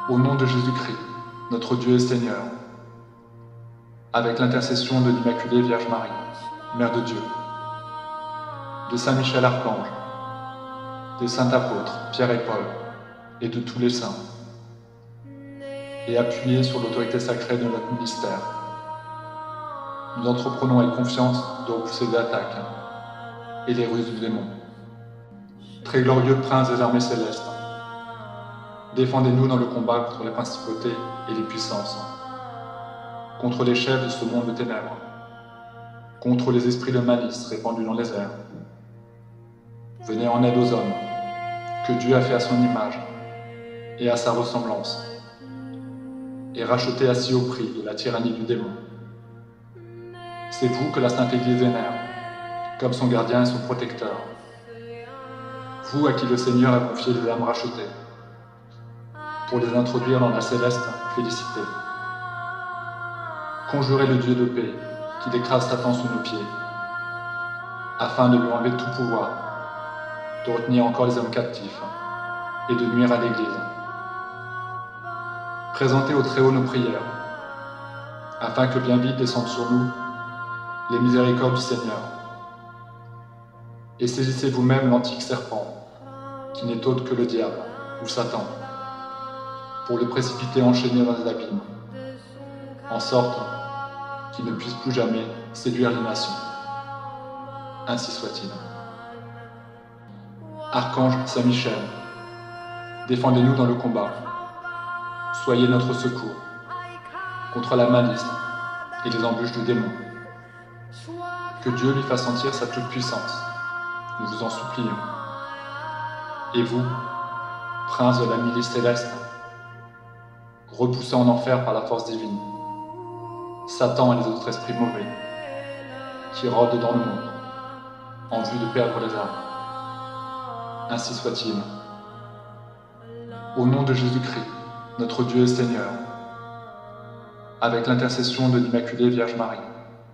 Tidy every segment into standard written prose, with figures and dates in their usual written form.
Au nom de Jésus-Christ, notre Dieu et Seigneur, avec l'intercession de l'Immaculée Vierge Marie, Mère de Dieu, de Saint Michel Archange, des saints apôtres Pierre et Paul, et de tous les saints, et appuyés sur l'autorité sacrée de notre ministère, nous entreprenons avec confiance de repousser les attaques et les ruses du démon. Très glorieux prince des armées célestes, défendez-nous dans le combat contre les principautés et les puissances, contre les chefs de ce monde de ténèbres, contre les esprits de malice répandus dans les airs. Venez en aide aux hommes, que Dieu a fait à son image et à sa ressemblance, et rachetez à si haut prix de la tyrannie du démon. C'est vous que la Sainte Église vénère, comme son gardien et son protecteur. Vous à qui le Seigneur a confié les âmes rachetées, pour les introduire dans la céleste félicité. Conjurez le Dieu de paix, qui écrase Satan sous nos pieds, afin de lui enlever tout pouvoir, de retenir encore les hommes captifs, et de nuire à l'Église. Présentez au Très-Haut nos prières, afin que bien vite descendent sur nous les miséricordes du Seigneur. Et saisissez vous-même l'antique serpent, qui n'est autre que le diable, ou Satan, pour le précipiter enchaîné dans les abîmes, en sorte qu'il ne puisse plus jamais séduire les nations. Ainsi soit-il. Archange Saint Michel, défendez-nous dans le combat. Soyez notre secours contre la malice et les embûches du démon. Que Dieu lui fasse sentir sa toute-puissance, nous vous en supplions. Et vous, prince de la milice céleste, repoussés en enfer par la force divine, Satan et les autres esprits mauvais, qui rôdent dans le monde, en vue de perdre les âmes. Ainsi soit-il. Au nom de Jésus-Christ, notre Dieu et Seigneur, avec l'intercession de l'Immaculée Vierge Marie,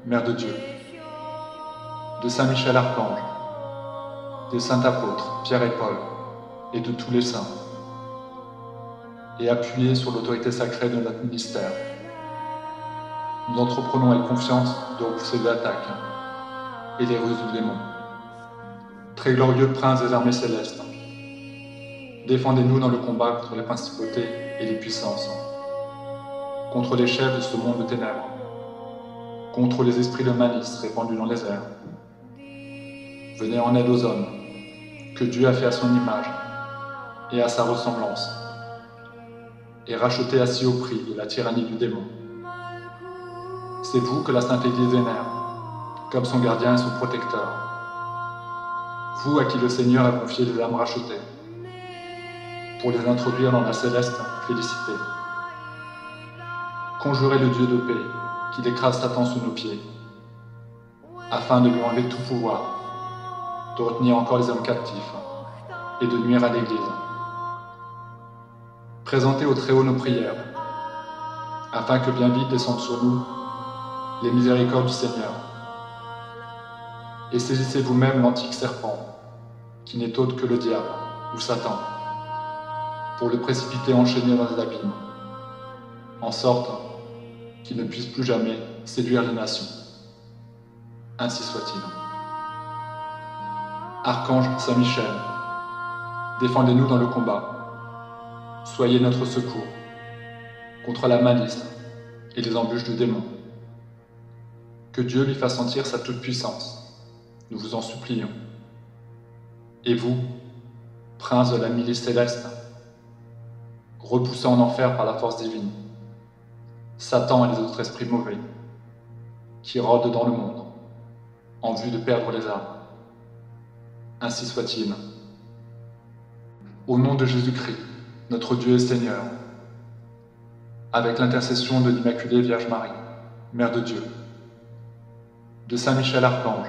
Mère de Dieu, de Saint Michel Archange, des saints apôtres Pierre et Paul, et de tous les saints, et appuyés sur l'autorité sacrée de notre ministère, nous entreprenons avec confiance de repousser les attaques et les ruses du démon. Très glorieux prince des armées célestes, défendez-nous dans le combat contre les principautés et les puissances, contre les chefs de ce monde de ténèbres, contre les esprits de malice répandus dans les airs. Venez en aide aux hommes, que Dieu a fait à son image et à sa ressemblance, et rachetez à si haut prix de la tyrannie du démon. C'est vous que la Sainte Église vénère, comme son gardien et son protecteur. Vous à qui le Seigneur a confié les âmes rachetées, pour les introduire dans la céleste félicité. Conjurez le Dieu de paix, qui écrase Satan sous nos pieds, afin de lui enlever tout pouvoir, de retenir encore les hommes captifs, et de nuire à l'Église. Présentez au Très-Haut nos prières, afin que bien vite descendent sur nous les miséricordes du Seigneur. Et saisissez vous-même l'antique serpent, qui n'est autre que le diable, ou Satan, pour le précipiter enchaîné dans les abîmes, en sorte qu'il ne puisse plus jamais séduire les nations. Ainsi soit-il. Archange Saint Michel, défendez-nous dans le combat. Soyez notre secours contre la malice et les embûches du démon. Que Dieu lui fasse sentir sa toute-puissance, nous vous en supplions. Et vous, prince de la milice céleste, repoussés en enfer par la force divine, Satan et les autres esprits mauvais, qui rôdent dans le monde, en vue de perdre les âmes. Ainsi soit-il. Au nom de Jésus-Christ, notre Dieu et Seigneur, avec l'intercession de l'Immaculée Vierge Marie, Mère de Dieu, de Saint Michel Archange,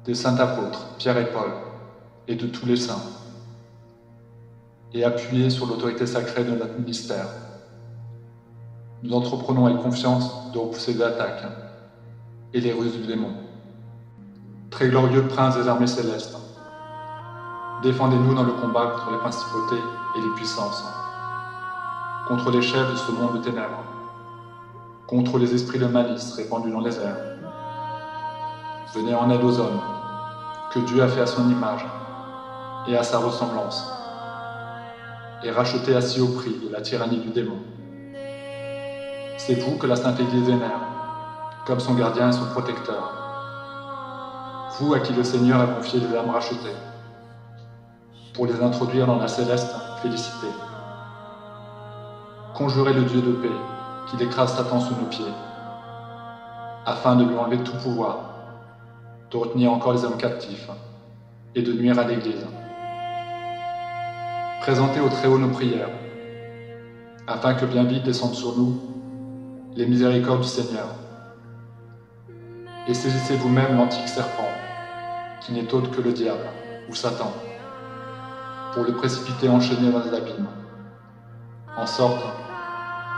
des saints apôtres Pierre et Paul, et de tous les saints, et appuyés sur l'autorité sacrée de notre ministère, nous entreprenons avec confiance de repousser les attaques et les ruses du démon. Très glorieux prince des armées célestes, défendez-nous dans le combat contre les principautés et les puissances, contre les chefs de ce monde de ténèbres, contre les esprits de malice répandus dans les airs. Venez en aide aux hommes, que Dieu a fait à son image et à sa ressemblance, et rachetez à si haut prix de la tyrannie du démon. C'est vous que la Sainte Église vénère, comme son gardien et son protecteur. Vous à qui le Seigneur a confié les âmes rachetées, pour les introduire dans la céleste félicité. Conjurez le Dieu de paix, qu'il écrase Satan sous nos pieds, afin de lui enlever tout pouvoir, de retenir encore les hommes captifs, et de nuire à l'Église. Présentez au Très-Haut nos prières, afin que bien vite descendent sur nous les miséricordes du Seigneur. Et saisissez vous-même l'antique serpent, qui n'est autre que le diable, ou Satan, pour le précipiter enchaîné dans les abîmes, en sorte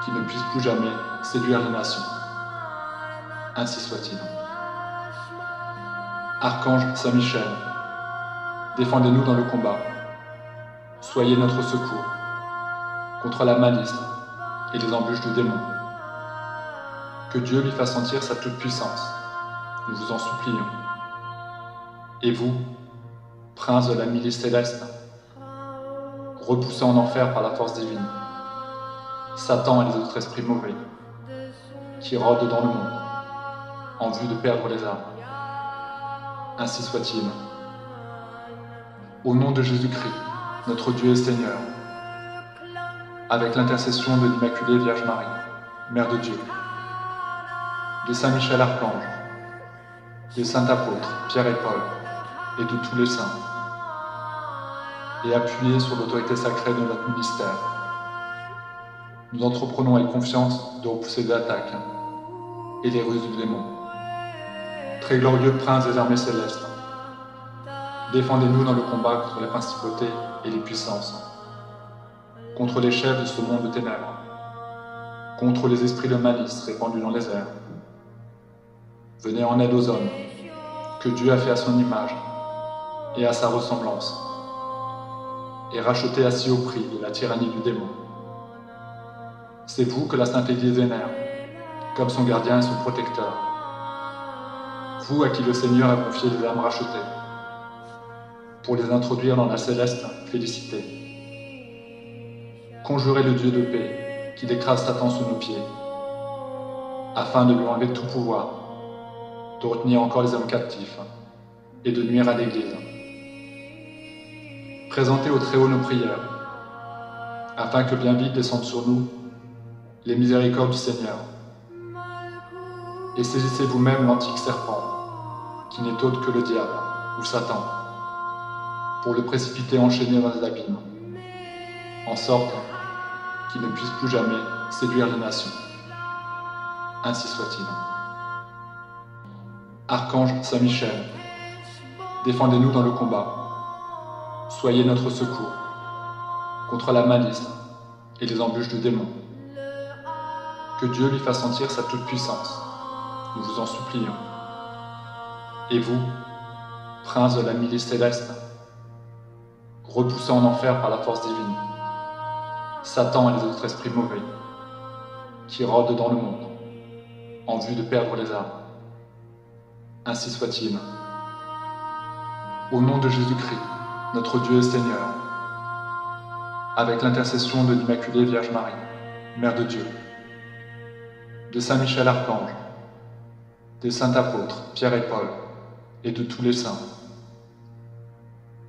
qu'il ne puisse plus jamais séduire les nations. Ainsi soit-il. Archange Saint-Michel, défendez-nous dans le combat. Soyez notre secours contre la malice et les embûches du démon. Que Dieu lui fasse sentir sa toute-puissance, nous vous en supplions. Et vous, prince de la milice céleste, repoussé en enfer par la force divine, Satan et les autres esprits mauvais, qui rôdent dans le monde, en vue de perdre les âmes. Ainsi soit-il. Au nom de Jésus-Christ, notre Dieu et Seigneur, avec l'intercession de l'Immaculée Vierge Marie, Mère de Dieu, de Saint Michel Archange, des saints apôtres Pierre et Paul, et de tous les saints, et appuyés sur l'autorité sacrée de notre ministère, nous entreprenons avec confiance de repousser les attaques et les ruses du démon. Très glorieux prince des armées célestes, défendez-nous dans le combat contre les principautés et les puissances, contre les chefs de ce monde de ténèbres, contre les esprits de malice répandus dans les airs. Venez en aide aux hommes, que Dieu a fait à son image et à sa ressemblance, et rachetez à si haut prix de la tyrannie du démon. C'est vous que la Sainte Église vénère, comme son gardien et son protecteur. Vous à qui le Seigneur a confié les âmes rachetées, pour les introduire dans la céleste félicité. Conjurez le Dieu de paix, qu'il écrase Satan sous nos pieds, afin de lui enlever tout pouvoir, de retenir encore les hommes captifs, et de nuire à l'Église. Présentez au Très-Haut nos prières, afin que bien vite descendent sur nous les miséricordes du Seigneur. Et saisissez vous-même l'antique serpent, qui n'est autre que le diable, ou Satan, pour le précipiter enchaîné dans les abîmes, en sorte qu'il ne puisse plus jamais séduire les nations. Ainsi soit-il. Archange Saint-Michel, défendez-nous dans le combat. Soyez notre secours contre la malice et les embûches du démon. Que Dieu lui fasse sentir sa toute-puissance, nous vous en supplions. Et vous, prince de la milice céleste, repoussé en enfer par la force divine, Satan et les autres esprits mauvais, qui rôdent dans le monde, en vue de perdre les âmes. Ainsi soit-il. Au nom de Jésus-Christ, notre Dieu et Seigneur, avec l'intercession de l'Immaculée Vierge Marie, Mère de Dieu, de Saint Michel Archange, des saints apôtres Pierre et Paul, et de tous les saints,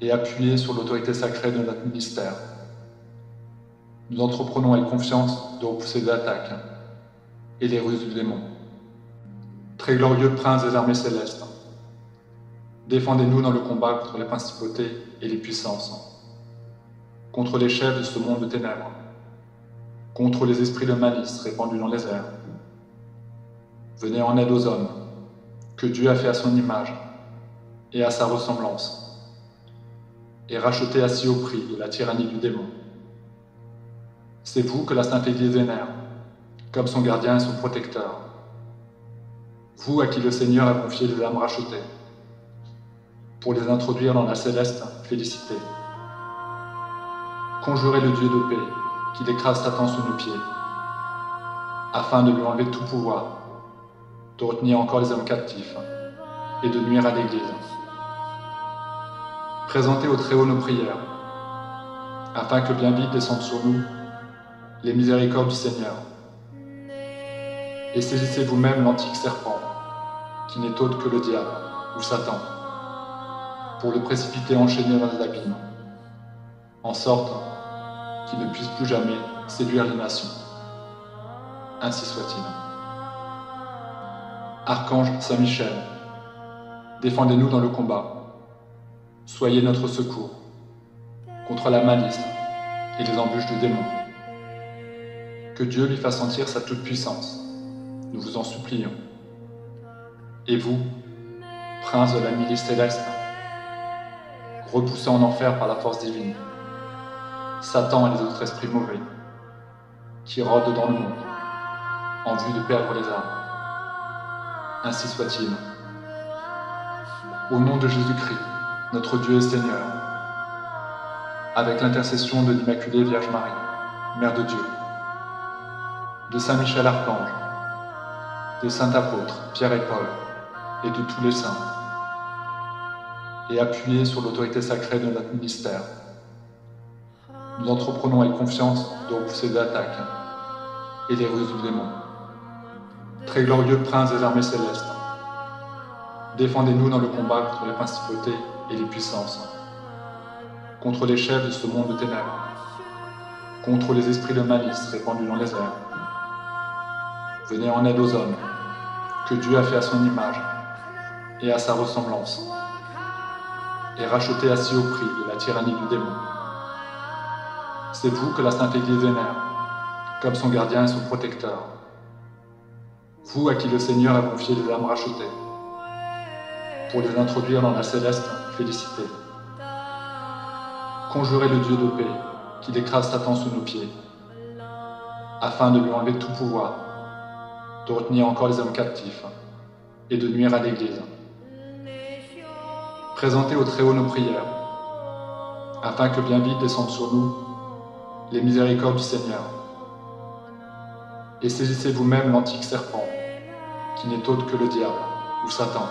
et appuyés sur l'autorité sacrée de notre ministère, nous entreprenons avec confiance de repousser les attaques et les ruses du démon. Très glorieux prince des armées célestes, défendez-nous dans le combat contre les principautés et les puissances, contre les chefs de ce monde de ténèbres, contre les esprits de malice répandus dans les airs. Venez en aide aux hommes, que Dieu a fait à son image et à sa ressemblance, et rachetez à si haut prix de la tyrannie du démon. C'est vous que la Sainte Église vénère, comme son gardien et son protecteur. Vous à qui le Seigneur a confié les âmes rachetées, pour les introduire dans la céleste félicité. Conjurez le Dieu de paix, qu'il écrase Satan sous nos pieds, afin de lui enlever tout pouvoir, de retenir encore les hommes captifs et de nuire à l'Église. Présentez au Très-Haut nos prières, afin que bien vite descendent sur nous les miséricordes du Seigneur. Et saisissez vous-même l'antique serpent, qui n'est autre que le diable, ou Satan, pour le précipiter enchaîné dans les abîmes, en sorte qu'il ne puisse plus jamais séduire les nations. Ainsi soit-il. Archange Saint-Michel, défendez-nous dans le combat. Soyez notre secours contre la malice et les embûches du démon. Que Dieu lui fasse sentir sa toute-puissance, nous vous en supplions. Et vous, prince de la milice céleste, repoussé en enfer par la force divine, Satan et les autres esprits mauvais, qui rôdent dans le monde, en vue de perdre les âmes. Ainsi soit-il. Au nom de Jésus-Christ, notre Dieu et Seigneur, avec l'intercession de l'Immaculée Vierge Marie, Mère de Dieu, de Saint Michel Archange, des saints apôtres Pierre et Paul, et de tous les saints, et appuyés sur l'autorité sacrée de notre ministère, nous entreprenons avec confiance de repousser les attaques et les ruses du démon. Très glorieux prince des armées célestes, défendez-nous dans le combat contre les principautés et les puissances, contre les chefs de ce monde de ténèbres, contre les esprits de malice répandus dans les airs. Venez en aide aux hommes, que Dieu a fait à son image et à sa ressemblance, et racheté à si haut prix de la tyrannie du démon. C'est vous que la Sainte Église vénère, comme son gardien et son protecteur. Vous à qui le Seigneur a confié les âmes rachetées, pour les introduire dans la céleste félicité. Conjurez le Dieu de paix, qu'il écrase Satan sous nos pieds, afin de lui enlever tout pouvoir, de retenir encore les hommes captifs et de nuire à l'Église. Présentez au Très-Haut nos prières, afin que bien vite descendent sur nous les miséricordes du Seigneur. Et saisissez vous-même l'antique serpent, qui n'est autre que le diable, ou Satan,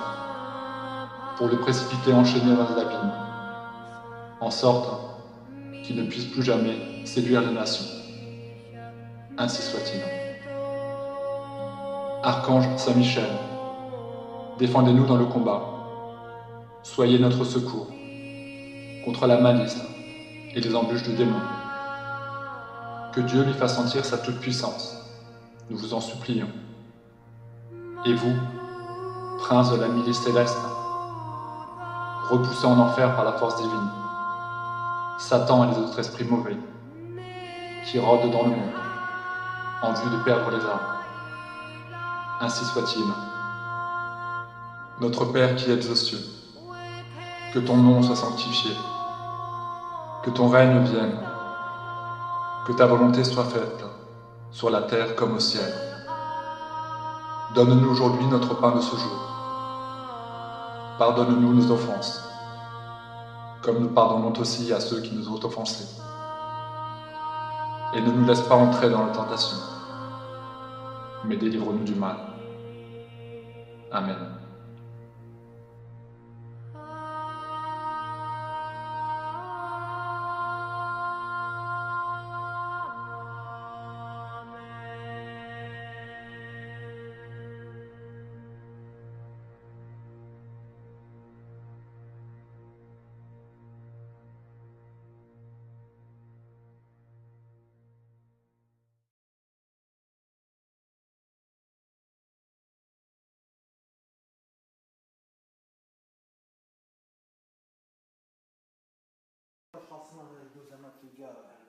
pour le précipiter enchaîné dans les abîmes, en sorte qu'il ne puisse plus jamais séduire les nations. Ainsi soit-il. Archange Saint-Michel, défendez-nous dans le combat. Soyez notre secours contre la malice et les embûches du démon. Que Dieu lui fasse sentir sa toute-puissance, nous vous en supplions. Et vous, prince de la milice céleste, repoussé en enfer par la force divine, Satan et les autres esprits mauvais, qui rôdent dans le monde, en vue de perdre les âmes. Ainsi soit-il. Notre Père qui êtes aux cieux, que ton nom soit sanctifié, que ton règne vienne, que ta volonté soit faite, sur la terre comme au ciel. Donne-nous aujourd'hui notre pain de ce jour. Pardonne-nous nos offenses, comme nous pardonnons aussi à ceux qui nous ont offensés. Et ne nous laisse pas entrer dans la tentation, mais délivre-nous du mal. Amen. Franchement, avec 12 amas, les gars.